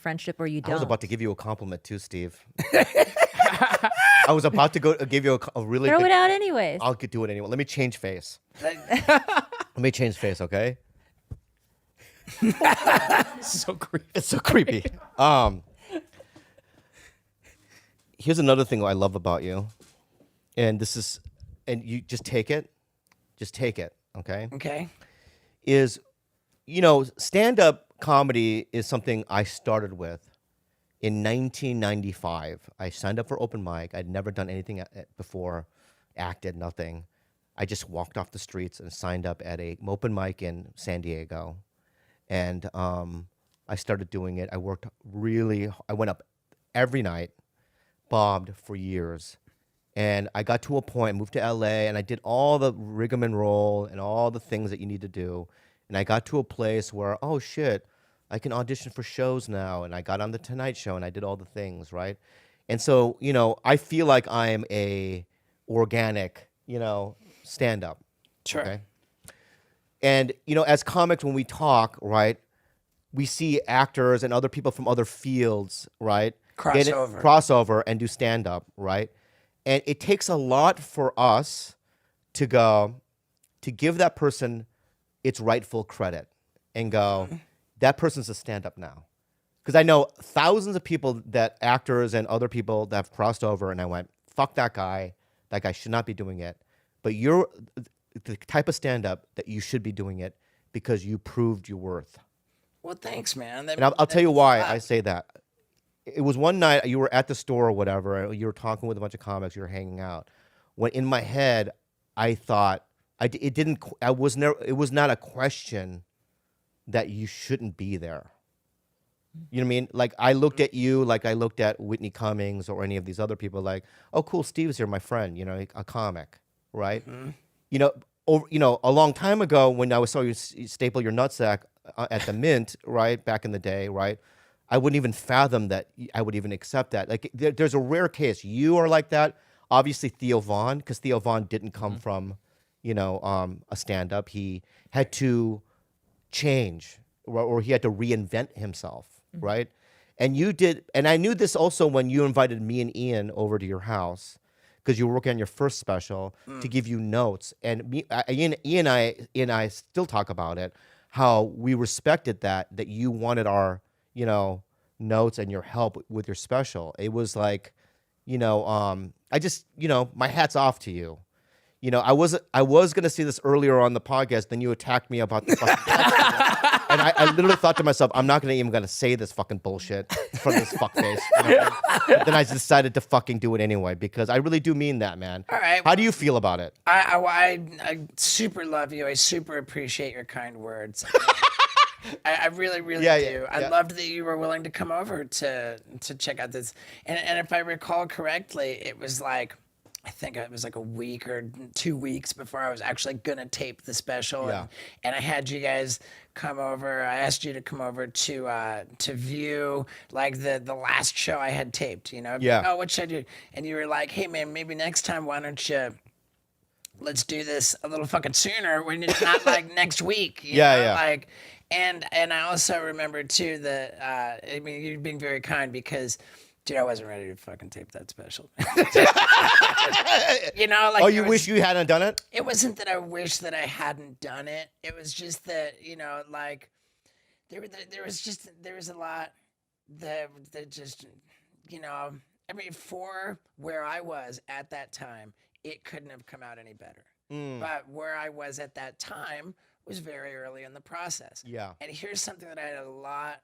friendship or you don't. I was about to give you a compliment too, Steve. I was about to give you a really Throw good, it out anyways. I'll do it anyway. Let me change face. Let me change face, okay? So creepy. It's so creepy. Here's another thing I love about you, and you just take it, okay? Okay. Is, stand-up comedy is something I started with in 1995. I signed up for open mic. I'd never done anything before, acted, nothing. I just walked off the streets and signed up at a open mic in San Diego. And I started doing it. I went up every night, bombed for years. And I got to a point, moved to LA, and I did all the rigmarole and all the things that you need to do. And I got to a place where, oh shit, I can audition for shows now. And I got on the Tonight Show and I did all the things, right? And so, I feel like I'm a organic, stand-up. Sure. Okay? And, as comics, when we talk, right, we see actors and other people from other fields, right? Crossover and do stand-up, right? And it takes a lot for us to give that person its rightful credit and go, that person's a stand-up now. Because I know thousands of people actors and other people that have crossed over, and I went, fuck that guy. That guy should not be doing it. But you're the type of stand-up that you should be doing it because you proved your worth. Well, thanks, man. And I'll tell you why I say that. It was one night you were at the store or whatever, and you were talking with a bunch of comics, you were hanging out. When in my head, I thought, it was not a question that you shouldn't be there. You know what I mean? Like, I looked at you like I looked at Whitney Cummings or any of these other people like, oh, cool, Steve's here, my friend, a comic, right? A long time ago when I saw you staple your nutsack at the Mint, right, back in the day, right, I wouldn't even fathom that I would even accept that. Like, there's a rare case. You are like that. Obviously, Theo Von, because Theo Von didn't come from, a stand-up. He had to change, or he had to reinvent himself, right? And you did, and I knew this also when you invited me and Ian over to your house, because you were working on your first special, to give you notes. And Ian and I still talk about it, how we respected that you wanted our, notes and your help with your special. It was like, I just, my hat's off to you. I was gonna say this earlier on the podcast, then you attacked me about the fucking and I literally thought to myself, I'm not gonna say this fucking bullshit from this fuckface. But then I decided to fucking do it anyway because I really do mean that, man. All right. How do you feel about it? I super love you. I super appreciate your kind words. I really, really do. Yeah. I loved that you were willing to come over to check out this. And if I recall correctly, it was like, I think it was like a week or 2 weeks before I was actually going to tape the special. Yeah. And I had you guys come over. I asked you to come over to view like the last show I had taped, Yeah. Oh, what should I do? And you were like, hey, man, maybe next time, why don't you... let's do this a little fucking sooner when it's not like next week. You know? Like, and I also remember too that, you've been very kind because, dude, I wasn't ready to fucking tape that special. Like. Oh, you wish you hadn't done it? It wasn't that I wish that I hadn't done it. It was just that, like, there was a lot that just, for where I was at that time, it couldn't have come out any better. But where I was at that time was very early in the process. Yeah. And here's something that I have a lot